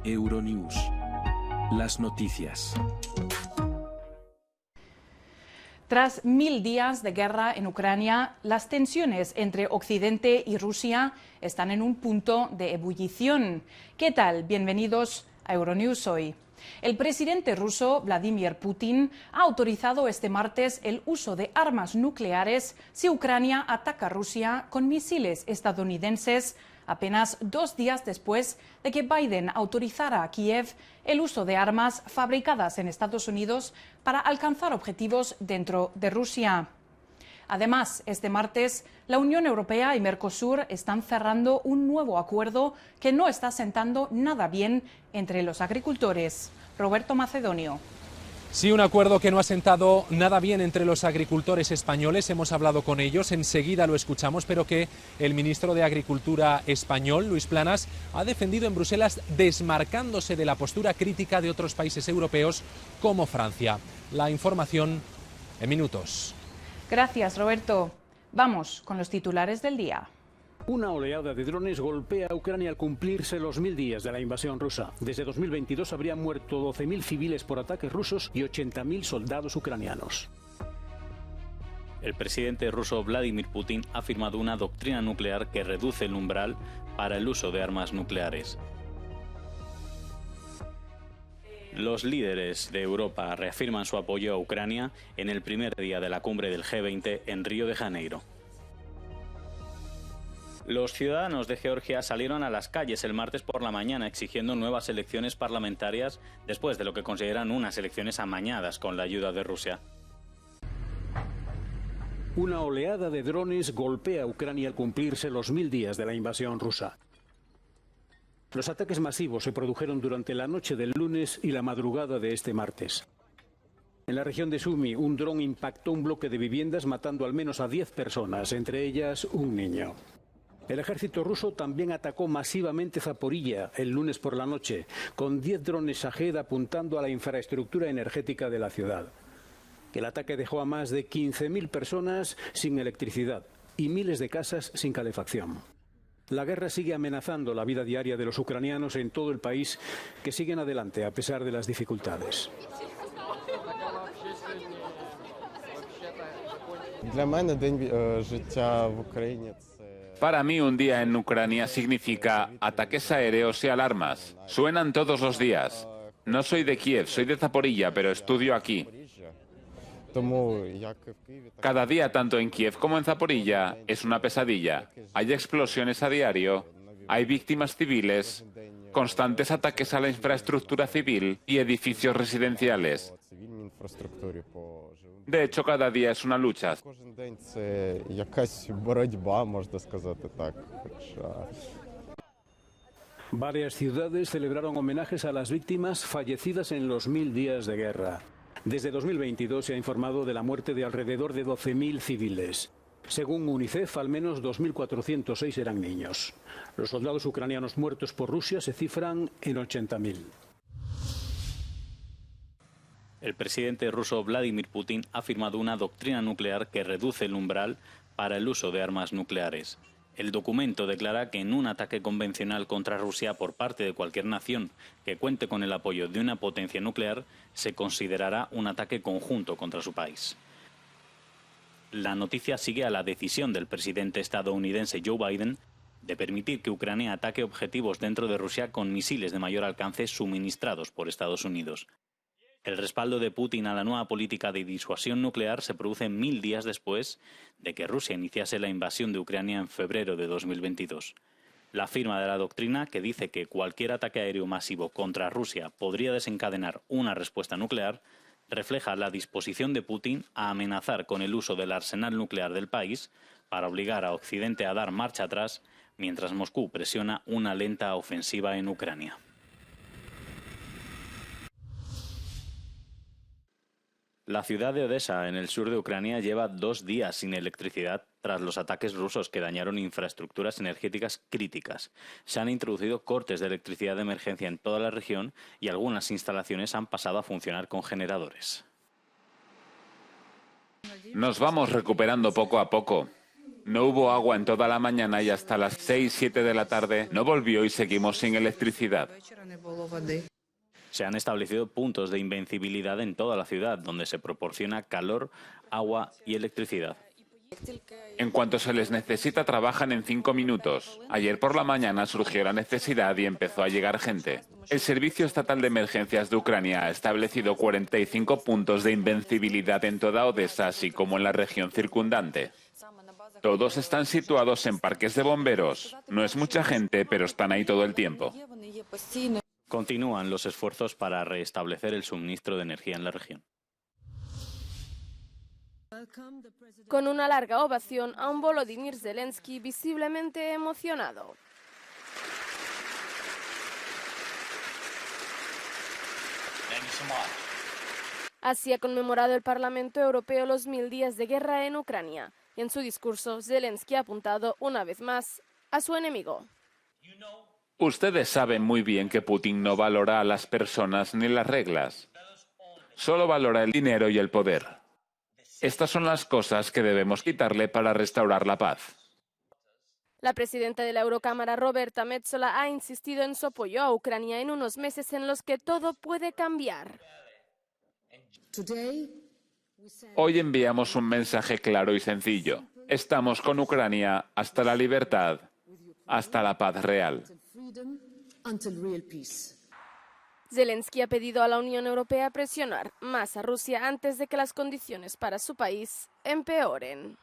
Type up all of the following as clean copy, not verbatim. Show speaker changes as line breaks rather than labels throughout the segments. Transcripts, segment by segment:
Euronews. Las noticias.
Tras 1000 días de guerra en Ucrania, las tensiones entre Occidente y Rusia están en un punto de ebullición. ¿Qué tal? Bienvenidos a Euronews hoy. El presidente ruso Vladimir Putin ha autorizado este martes el uso de armas nucleares si Ucrania ataca a Rusia con misiles estadounidenses, apenas 2 días después de que Biden autorizara a Kiev el uso de armas fabricadas en Estados Unidos para alcanzar objetivos dentro de Rusia. Además, este martes, la Unión Europea y Mercosur están cerrando un nuevo acuerdo que no está sentando nada bien entre los agricultores. Roberto Macedonio.
Sí, un acuerdo que no ha sentado nada bien entre los agricultores españoles. Hemos hablado con ellos, enseguida lo escuchamos, pero que el ministro de Agricultura español, Luis Planas, ha defendido en Bruselas desmarcándose de la postura crítica de otros países europeos como Francia. La información en minutos.
Gracias, Roberto. Vamos con los titulares del día.
Una oleada de drones golpea a Ucrania al cumplirse los 1000 días de la invasión rusa. Desde 2022 habrían muerto 12.000 civiles por ataques rusos y 80.000 soldados ucranianos.
El presidente ruso Vladimir Putin ha firmado una doctrina nuclear que reduce el umbral para el uso de armas nucleares. Los líderes de Europa reafirman su apoyo a Ucrania en el primer día de la cumbre del G20 en Río de Janeiro. Los ciudadanos de Georgia salieron a las calles el martes por la mañana exigiendo nuevas elecciones parlamentarias después de lo que consideran unas elecciones amañadas con la ayuda de Rusia.
Una oleada de drones golpea a Ucrania al cumplirse los 1000 días de la invasión rusa. Los ataques masivos se produjeron durante la noche del lunes y la madrugada de este martes. En la región de Sumy, un dron impactó un bloque de viviendas matando al menos a 10 personas, entre ellas un niño. El ejército ruso también atacó masivamente Zaporilla el lunes por la noche, con 10 drones Shahed apuntando a la infraestructura energética de la ciudad. El ataque dejó a más de 15.000 personas sin electricidad y miles de casas sin calefacción. La guerra sigue amenazando la vida diaria de los ucranianos en todo el país, que siguen adelante a pesar de las dificultades.
Para mí, un día en Ucrania significa ataques aéreos y alarmas. Suenan todos los días. No soy de Kiev, soy de Zaporilla, pero estudio aquí. Cada día, tanto en Kiev como en Zaporilla, es una pesadilla. Hay explosiones a diario, hay víctimas civiles, constantes ataques a la infraestructura civil y edificios residenciales. De hecho, cada día es una lucha.
Varias ciudades celebraron homenajes a las víctimas fallecidas en los 1000 días de guerra. Desde 2022 se ha informado de la muerte de alrededor de 12.000 civiles. Según UNICEF, al menos 2.406 eran niños. Los soldados ucranianos muertos por Rusia se cifran en 80.000.
El presidente ruso Vladimir Putin ha firmado una doctrina nuclear que reduce el umbral para el uso de armas nucleares. El documento declara que en un ataque convencional contra Rusia por parte de cualquier nación que cuente con el apoyo de una potencia nuclear, se considerará un ataque conjunto contra su país. La noticia sigue a la decisión del presidente estadounidense Joe Biden de permitir que Ucrania ataque objetivos dentro de Rusia con misiles de mayor alcance suministrados por Estados Unidos. El respaldo de Putin a la nueva política de disuasión nuclear se produce 1000 días después de que Rusia iniciase la invasión de Ucrania en febrero de 2022. La firma de la doctrina, que dice que cualquier ataque aéreo masivo contra Rusia podría desencadenar una respuesta nuclear, refleja la disposición de Putin a amenazar con el uso del arsenal nuclear del país para obligar a Occidente a dar marcha atrás mientras Moscú presiona una lenta ofensiva en Ucrania. La ciudad de Odesa, en el sur de Ucrania, lleva 2 días sin electricidad tras los ataques rusos que dañaron infraestructuras energéticas críticas. Se han introducido cortes de electricidad de emergencia en toda la región y algunas instalaciones han pasado a funcionar con generadores.
Nos vamos recuperando poco a poco. No hubo agua en toda la mañana y hasta las 6-7 de la tarde no volvió y seguimos sin electricidad.
Se han establecido puntos de invencibilidad en toda la ciudad, donde se proporciona calor, agua y electricidad.
En cuanto se les necesita, trabajan en 5 minutos. Ayer por la mañana surgió la necesidad y empezó a llegar gente. El Servicio Estatal de Emergencias de Ucrania ha establecido 45 puntos de invencibilidad en toda Odessa, así como en la región circundante. Todos están situados en parques de bomberos. No es mucha gente, pero están ahí todo el tiempo.
Continúan los esfuerzos para restablecer el suministro de energía en la región.
Con una larga ovación a un Volodymyr Zelensky visiblemente emocionado. Así ha conmemorado el Parlamento Europeo los 1000 días de guerra en Ucrania. Y en su discurso, Zelensky ha apuntado una vez más a su enemigo.
Ustedes saben muy bien que Putin no valora a las personas ni las reglas. Solo valora el dinero y el poder. Estas son las cosas que debemos quitarle para restaurar la paz.
La presidenta de la Eurocámara, Roberta Metsola, ha insistido en su apoyo a Ucrania en unos meses en los que todo puede cambiar.
Hoy enviamos un mensaje claro y sencillo. Estamos con Ucrania hasta la libertad, hasta la paz real.
Zelensky ha pedido a la Unión Europea presionar más a Rusia antes de que las condiciones para su país empeoren.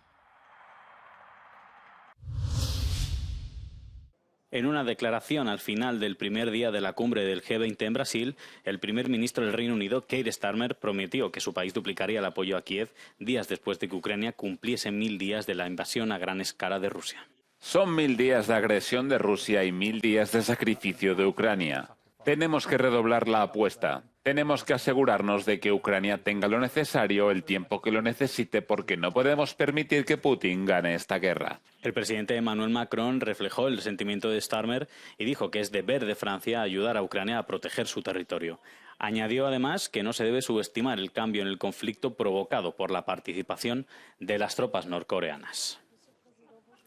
En una declaración al final del primer día de la cumbre del G20 en Brasil, el primer ministro del Reino Unido, Keir Starmer, prometió que su país duplicaría el apoyo a Kiev días después de que Ucrania cumpliese 1000 días de la invasión a gran escala de Rusia.
Son 1000 días de agresión de Rusia y 1000 días de sacrificio de Ucrania. Tenemos que redoblar la apuesta. Tenemos que asegurarnos de que Ucrania tenga lo necesario el tiempo que lo necesite, porque no podemos permitir que Putin gane esta guerra.
El presidente Emmanuel Macron reflejó el sentimiento de Starmer y dijo que es deber de Francia ayudar a Ucrania a proteger su territorio. Añadió además que no se debe subestimar el cambio en el conflicto provocado por la participación de las tropas norcoreanas.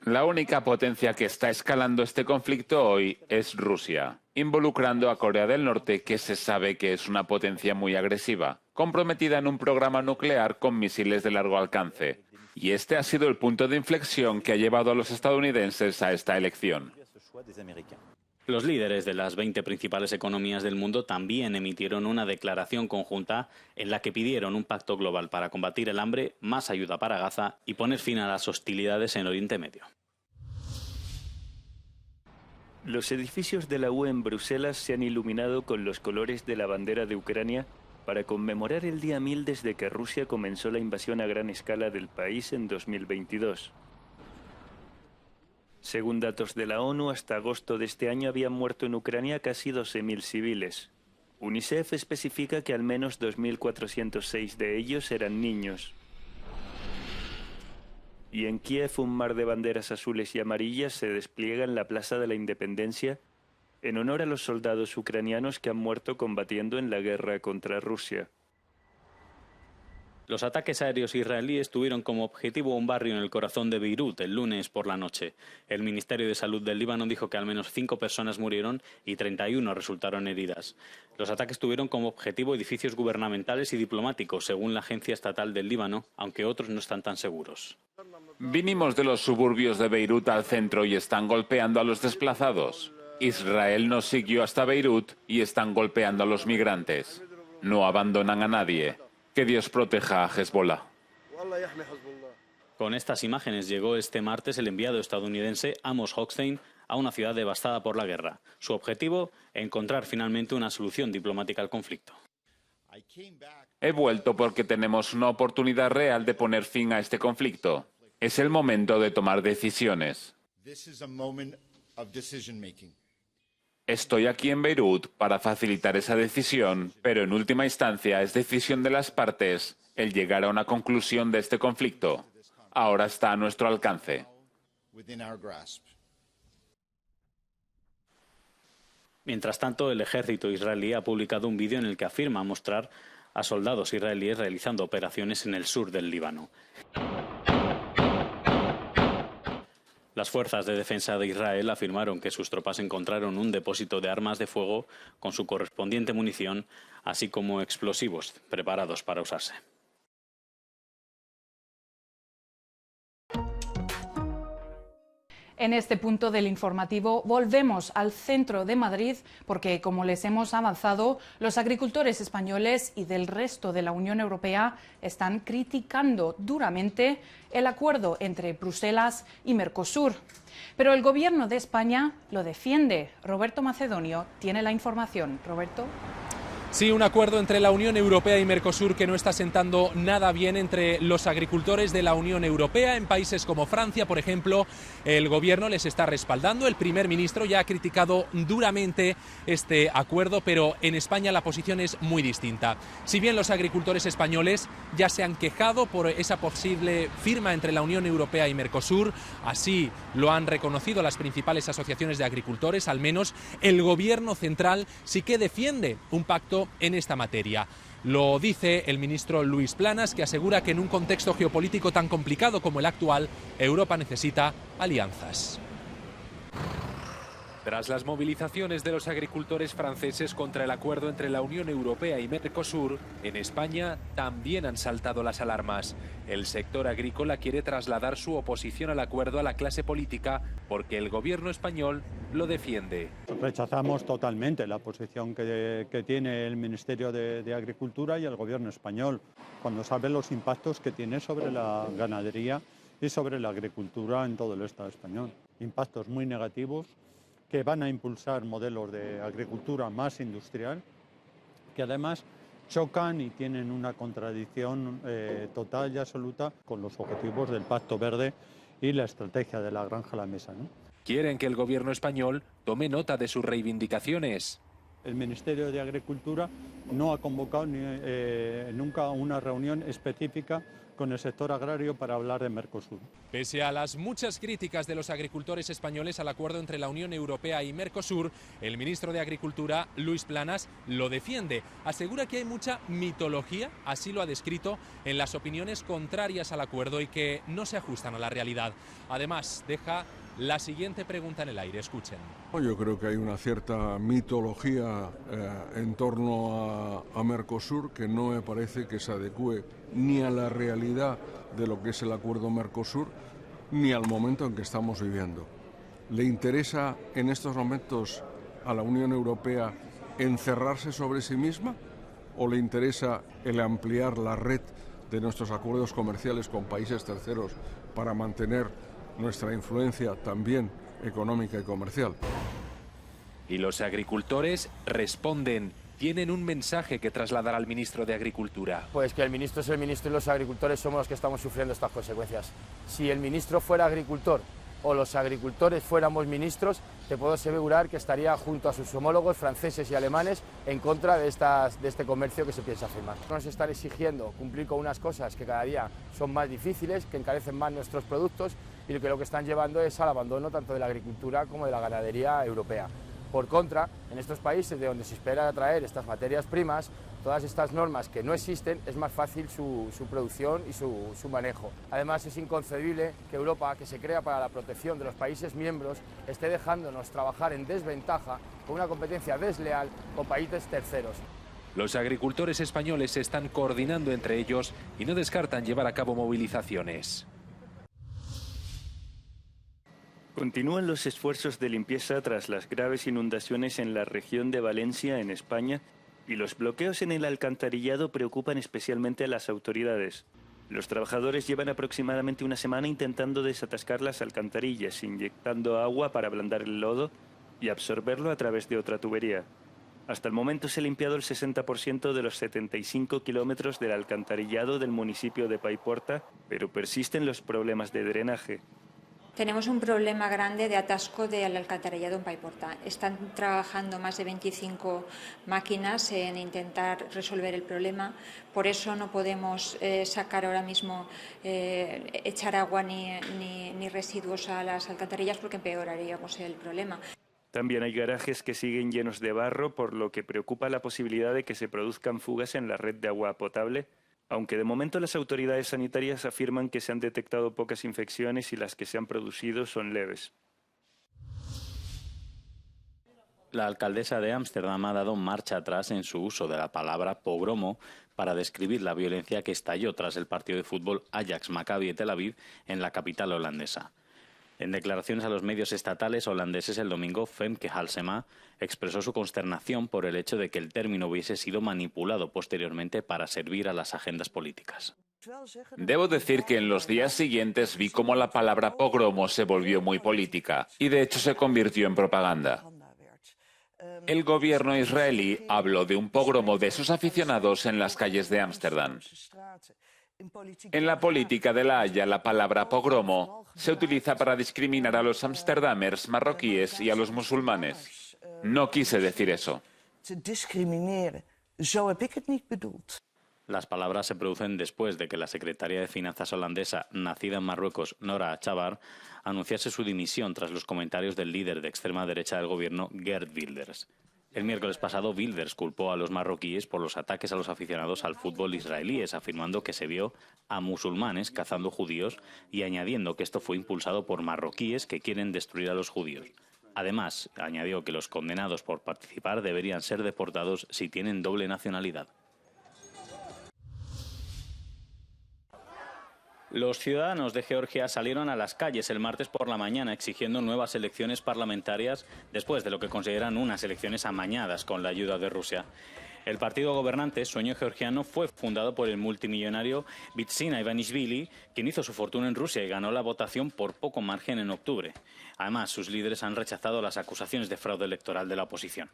La única potencia que está escalando este conflicto hoy es Rusia, involucrando a Corea del Norte, que se sabe que es una potencia muy agresiva, comprometida en un programa nuclear con misiles de largo alcance. Y este ha sido el punto de inflexión que ha llevado a los estadounidenses a esta elección.
Los líderes de las 20 principales economías del mundo también emitieron una declaración conjunta en la que pidieron un pacto global para combatir el hambre, más ayuda para Gaza y poner fin a las hostilidades en Oriente Medio.
Los edificios de la UE en Bruselas se han iluminado con los colores de la bandera de Ucrania para conmemorar el día 1000 desde que Rusia comenzó la invasión a gran escala del país en 2022. Según datos de la ONU, hasta agosto de este año habían muerto en Ucrania casi 12.000 civiles. UNICEF especifica que al menos 2.406 de ellos eran niños. Y en Kiev un mar de banderas azules y amarillas se despliega en la Plaza de la Independencia en honor a los soldados ucranianos que han muerto combatiendo en la guerra contra Rusia.
Los ataques aéreos israelíes tuvieron como objetivo un barrio en el corazón de Beirut el lunes por la noche. El Ministerio de Salud del Líbano dijo que al menos 5 personas murieron y 31 resultaron heridas. Los ataques tuvieron como objetivo edificios gubernamentales y diplomáticos, según la Agencia Estatal del Líbano, aunque otros no están tan seguros.
Vinimos de los suburbios de Beirut al centro y están golpeando a los desplazados. Israel nos siguió hasta Beirut y están golpeando a los migrantes. No abandonan a nadie. Que Dios proteja a Hezbollah.
Con estas imágenes llegó este martes el enviado estadounidense Amos Hochstein a una ciudad devastada por la guerra. Su objetivo, encontrar finalmente una solución diplomática al conflicto.
He vuelto porque tenemos una oportunidad real de poner fin a este conflicto. Es el momento de tomar decisiones. Estoy aquí en Beirut para facilitar esa decisión, pero en última instancia es decisión de las partes el llegar a una conclusión de este conflicto. Ahora está a nuestro alcance.
Mientras tanto, el ejército israelí ha publicado un vídeo en el que afirma mostrar a soldados israelíes realizando operaciones en el sur del Líbano. Las fuerzas de defensa de Israel afirmaron que sus tropas encontraron un depósito de armas de fuego con su correspondiente munición, así como explosivos preparados para usarse.
En este punto del informativo volvemos al centro de Madrid porque, como les hemos avanzado, los agricultores españoles y del resto de la Unión Europea están criticando duramente el acuerdo entre Bruselas y Mercosur. Pero el Gobierno de España lo defiende. Roberto Macedonio tiene la información. Roberto.
Sí, un acuerdo entre la Unión Europea y Mercosur que no está sentando nada bien entre los agricultores de la Unión Europea. En países como Francia, por ejemplo, el gobierno les está respaldando. El primer ministro ya ha criticado duramente este acuerdo, pero en España la posición es muy distinta. Si bien los agricultores españoles ya se han quejado por esa posible firma entre la Unión Europea y Mercosur, así lo han reconocido las principales asociaciones de agricultores, al menos el gobierno central sí que defiende un pacto en esta materia. Lo dice el ministro Luis Planas, que asegura que en un contexto geopolítico tan complicado como el actual, Europa necesita alianzas. Tras las movilizaciones de los agricultores franceses contra el acuerdo entre la Unión Europea y Mercosur, en España también han saltado las alarmas. El sector agrícola quiere trasladar su oposición al acuerdo a la clase política porque el gobierno español lo defiende.
Rechazamos totalmente la posición que tiene el Ministerio de Agricultura y el gobierno español, cuando sabe los impactos que tiene sobre la ganadería y sobre la agricultura en todo el Estado español. Impactos muy negativos que van a impulsar modelos de agricultura más industrial, que además chocan y tienen una contradicción total y absoluta con los objetivos del Pacto Verde y la estrategia de la granja a la mesa, ¿no?
Quieren que el gobierno español tome nota de sus reivindicaciones.
El Ministerio de Agricultura no ha convocado nunca una reunión específica con el sector agrario para hablar de Mercosur.
Pese a las muchas críticas de los agricultores españoles al acuerdo entre la Unión Europea y Mercosur, el ministro de Agricultura, Luis Planas, lo defiende. Asegura que hay mucha mitología, así lo ha descrito, en las opiniones contrarias al acuerdo y que no se ajustan a la realidad. Además, deja la siguiente pregunta en el aire. Escuchen.
Yo creo que hay una cierta mitología en torno a Mercosur que no me parece que se adecue ni a la realidad de lo que es el acuerdo Mercosur ni al momento en que estamos viviendo. ¿Le interesa en estos momentos a la Unión Europea encerrarse sobre sí misma o le interesa el ampliar la red de nuestros acuerdos comerciales con países terceros para mantener nuestra influencia también económica y comercial?
Y los agricultores responden. Tienen un mensaje que trasladar al ministro de Agricultura.
Pues que el ministro es el ministro y los agricultores somos los que estamos sufriendo estas consecuencias. Si el ministro fuera agricultor o los agricultores fuéramos ministros, te puedo asegurar que estaría junto a sus homólogos franceses y alemanes en contra de este comercio que se piensa firmar. Nos están exigiendo cumplir con unas cosas que cada día son más difíciles, que encarecen más nuestros productos y que lo que están llevando es al abandono tanto de la agricultura como de la ganadería europea. Por contra, en estos países de donde se espera atraer estas materias primas, todas estas normas que no existen, es más fácil su producción y su manejo. Además, es inconcebible que Europa, que se crea para la protección de los países miembros, esté dejándonos trabajar en desventaja con una competencia desleal con países terceros.
Los agricultores españoles se están coordinando entre ellos y no descartan llevar a cabo movilizaciones.
Continúan los esfuerzos de limpieza tras las graves inundaciones en la región de Valencia, en España, y los bloqueos en el alcantarillado preocupan especialmente a las autoridades. Los trabajadores llevan aproximadamente una semana intentando desatascar las alcantarillas, inyectando agua para ablandar el lodo y absorberlo a través de otra tubería. Hasta el momento se ha limpiado el 60% de los 75 kilómetros del alcantarillado del municipio de Paiporta, pero persisten los problemas de drenaje.
Tenemos un problema grande de atasco del alcantarillado en Paiporta. Están trabajando más de 25 máquinas en intentar resolver el problema. Por eso no podemos sacar ahora mismo, echar agua ni residuos a las alcantarillas porque empeoraríamos el problema.
También hay garajes que siguen llenos de barro, por lo que preocupa la posibilidad de que se produzcan fugas en la red de agua potable. Aunque de momento las autoridades sanitarias afirman que se han detectado pocas infecciones y las que se han producido son leves.
La alcaldesa de Ámsterdam ha dado marcha atrás en su uso de la palabra pogromo para describir la violencia que estalló tras el partido de fútbol Ajax Maccabi de Tel Aviv en la capital holandesa. En declaraciones a los medios estatales holandeses el domingo, Femke Halsema expresó su consternación por el hecho de que el término hubiese sido manipulado posteriormente para servir a las agendas políticas.
Debo decir que en los días siguientes vi cómo la palabra pogromo se volvió muy política y de hecho se convirtió en propaganda. El gobierno israelí habló de un pogromo de sus aficionados en las calles de Ámsterdam. En la política de La Haya, la palabra pogromo se utiliza para discriminar a los amsterdamers marroquíes y a los musulmanes. No quise decir eso.
Las palabras se producen después de que la secretaria de Finanzas holandesa, nacida en Marruecos, Nora Achabar, anunciase su dimisión tras los comentarios del líder de extrema derecha del gobierno, Geert Wilders. El miércoles pasado, Wilders culpó a los marroquíes por los ataques a los aficionados al fútbol israelíes, afirmando que se vio a musulmanes cazando judíos y añadiendo que esto fue impulsado por marroquíes que quieren destruir a los judíos. Además, añadió que los condenados por participar deberían ser deportados si tienen doble nacionalidad. Los ciudadanos de Georgia salieron a las calles el martes por la mañana exigiendo nuevas elecciones parlamentarias después de lo que consideran unas elecciones amañadas con la ayuda de Rusia. El partido gobernante, Sueño Georgiano, fue fundado por el multimillonario Bidzina Ivanishvili, quien hizo su fortuna en Rusia y ganó la votación por poco margen en octubre. Además, sus líderes han rechazado las acusaciones de fraude electoral de la oposición.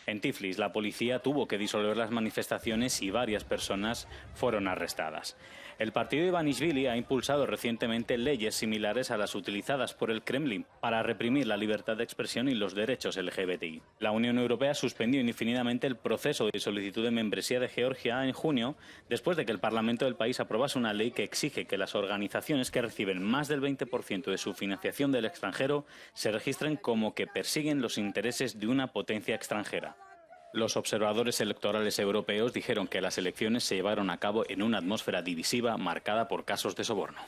En Tiflis, la policía tuvo que disolver las manifestaciones y varias personas fueron arrestadas. El partido Ivanishvili ha impulsado recientemente leyes similares a las utilizadas por el Kremlin para reprimir la libertad de expresión y los derechos LGBTI. La Unión Europea suspendió indefinidamente el proceso de solicitud de membresía de Georgia en junio, después de que el Parlamento del país aprobase una ley que exige que las organizaciones que reciben más del 20% de su financiación del extranjero se registren como que persiguen los intereses de una potencia extranjera. Los observadores electorales europeos dijeron que las elecciones se llevaron a cabo en una atmósfera divisiva marcada por casos de soborno.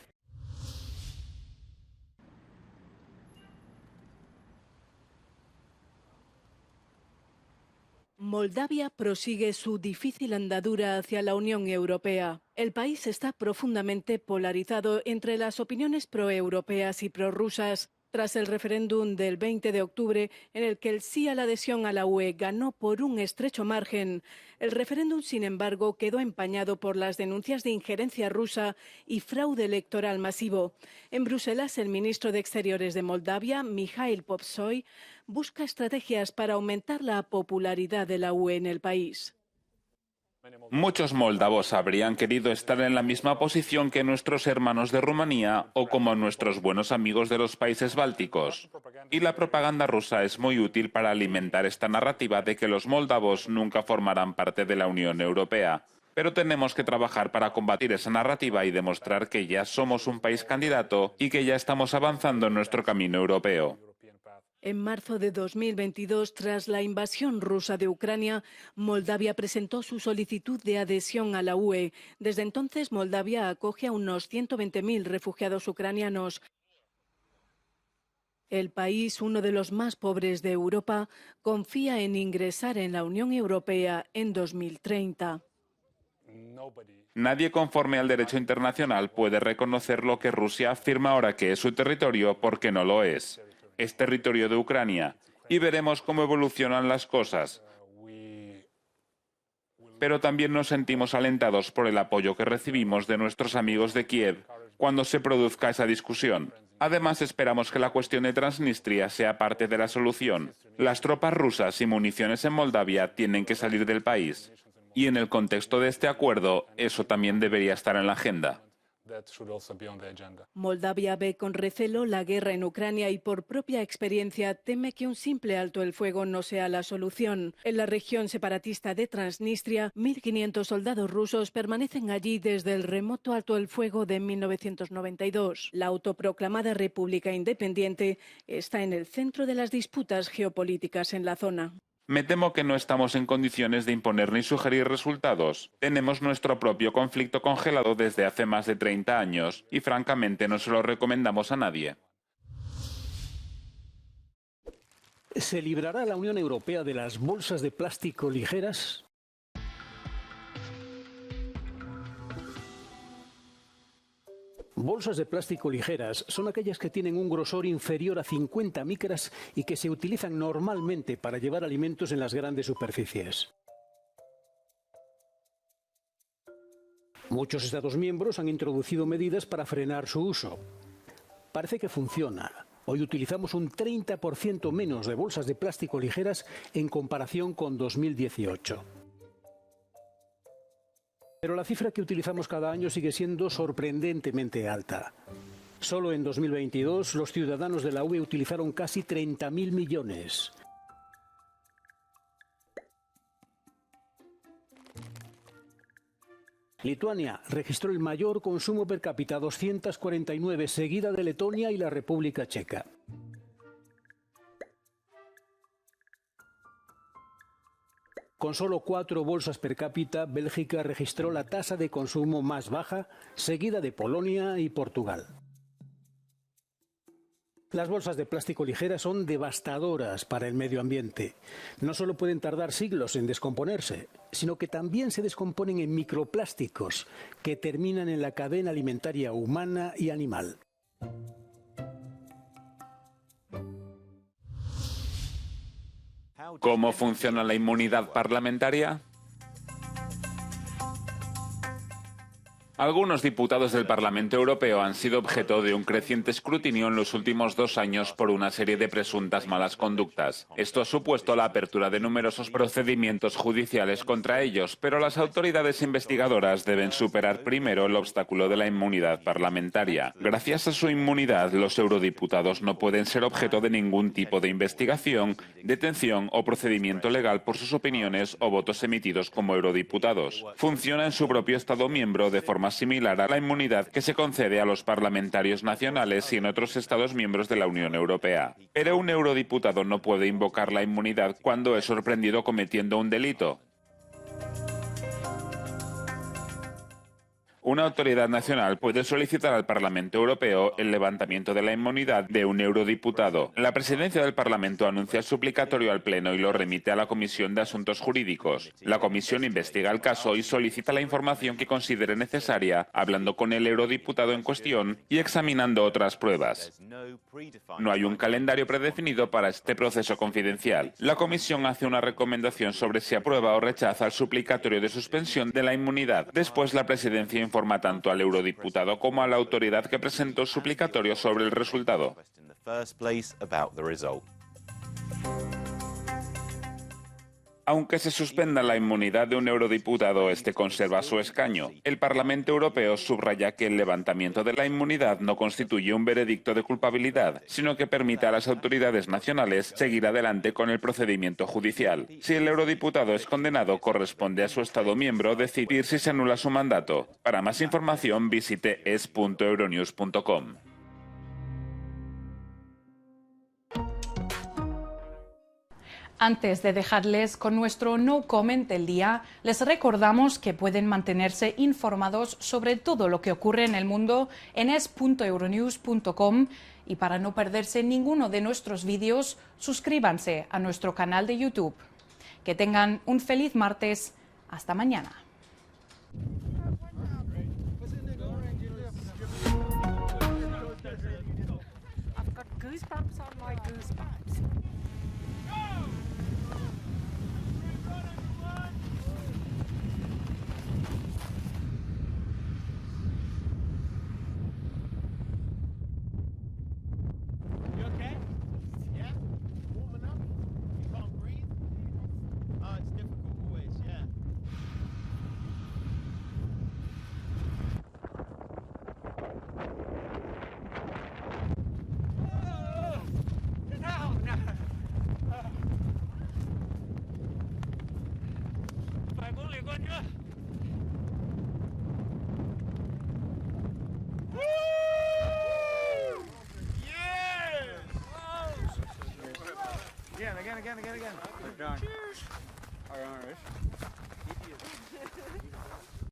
Moldavia prosigue su difícil andadura hacia la Unión Europea. El país está profundamente polarizado entre las opiniones proeuropeas y prorrusas. Tras el referéndum del 20 de octubre, en el que el sí a la adhesión a la UE ganó por un estrecho margen, el referéndum, sin embargo, quedó empañado por las denuncias de injerencia rusa y fraude electoral masivo. En Bruselas, el ministro de Exteriores de Moldavia, Mikhail Popsoy, busca estrategias para aumentar la popularidad de la UE en el país.
Muchos moldavos habrían querido estar en la misma posición que nuestros hermanos de Rumanía o como nuestros buenos amigos de los países bálticos. Y la propaganda rusa es muy útil para alimentar esta narrativa de que los moldavos nunca formarán parte de la Unión Europea. Pero tenemos que trabajar para combatir esa narrativa y demostrar que ya somos un país candidato y que ya estamos avanzando en nuestro camino europeo.
En marzo de 2022, tras la invasión rusa de Ucrania, Moldavia presentó su solicitud de adhesión a la UE. Desde entonces, Moldavia acoge a unos 120.000 refugiados ucranianos. El país, uno de los más pobres de Europa, confía en ingresar en la Unión Europea en 2030.
Nadie conforme al derecho internacional puede reconocer lo que Rusia afirma ahora que es su territorio porque no lo es. Es territorio de Ucrania y veremos cómo evolucionan las cosas. Pero también nos sentimos alentados por el apoyo que recibimos de nuestros amigos de Kiev cuando se produzca esa discusión. Además, esperamos que la cuestión de Transnistria sea parte de la solución. Las tropas rusas y municiones en Moldavia tienen que salir del país. Y en el contexto de este acuerdo, eso también debería estar en la agenda.
Moldavia ve con recelo la guerra en Ucrania y por propia experiencia teme que un simple alto el fuego no sea la solución. En la región separatista de Transnistria, 1.500 soldados rusos permanecen allí desde el remoto alto el fuego de 1992. La autoproclamada República Independiente está en el centro de las disputas geopolíticas en la zona.
Me temo que no estamos en condiciones de imponer ni sugerir resultados. Tenemos nuestro propio conflicto congelado desde hace más de 30 años y francamente no se lo recomendamos a nadie.
¿Se librará la Unión Europea de las bolsas de plástico ligeras? Bolsas de plástico ligeras son aquellas que tienen un grosor inferior a 50 micras y que se utilizan normalmente para llevar alimentos en las grandes superficies. Muchos Estados miembros han introducido medidas para frenar su uso. Parece que funciona. Hoy utilizamos un 30% menos de bolsas de plástico ligeras en comparación con 2018. Pero la cifra que utilizamos cada año sigue siendo sorprendentemente alta. Solo en 2022 los ciudadanos de la UE utilizaron casi 30.000 millones. Lituania registró el mayor consumo per cápita, 249, seguida de Letonia y la República Checa. Con solo 4 bolsas per cápita, Bélgica registró la tasa de consumo más baja, seguida de Polonia y Portugal. Las bolsas de plástico ligeras son devastadoras para el medio ambiente. No solo pueden tardar siglos en descomponerse, sino que también se descomponen en microplásticos que terminan en la cadena alimentaria humana y animal.
¿Cómo funciona la inmunidad parlamentaria? Algunos diputados del Parlamento Europeo han sido objeto de un creciente escrutinio en los últimos 2 años por una serie de presuntas malas conductas. Esto ha supuesto la apertura de numerosos procedimientos judiciales contra ellos, pero las autoridades investigadoras deben superar primero el obstáculo de la inmunidad parlamentaria. Gracias a su inmunidad, los eurodiputados no pueden ser objeto de ningún tipo de investigación, detención o procedimiento legal por sus opiniones o votos emitidos como eurodiputados. Funciona en su propio Estado miembro de forma similar a la inmunidad que se concede a los parlamentarios nacionales y en otros Estados miembros de la Unión Europea. Pero un eurodiputado no puede invocar la inmunidad cuando es sorprendido cometiendo un delito. Una autoridad nacional puede solicitar al Parlamento Europeo el levantamiento de la inmunidad de un eurodiputado. La presidencia del Parlamento anuncia el suplicatorio al Pleno y lo remite a la Comisión de Asuntos Jurídicos. La Comisión investiga el caso y solicita la información que considere necesaria, hablando con el eurodiputado en cuestión y examinando otras pruebas. No hay un calendario predefinido para este proceso confidencial. La Comisión hace una recomendación sobre si aprueba o rechaza el suplicatorio de suspensión de la inmunidad. Después, la presidencia informa tanto al eurodiputado como a la autoridad que presentó el suplicatorio sobre el resultado. Aunque se suspenda la inmunidad de un eurodiputado, este conserva su escaño. El Parlamento Europeo subraya que el levantamiento de la inmunidad no constituye un veredicto de culpabilidad, sino que permite a las autoridades nacionales seguir adelante con el procedimiento judicial. Si el eurodiputado es condenado, corresponde a su Estado miembro decidir si se anula su mandato. Para más información, visite es.euronews.com.
Antes de dejarles con nuestro No Comment del día, les recordamos que pueden mantenerse informados sobre todo lo que ocurre en el mundo en es.euronews.com y para no perderse ninguno de nuestros vídeos, suscríbanse a nuestro canal de YouTube. Que tengan un feliz martes. Hasta mañana.
Get out! again. Cheers.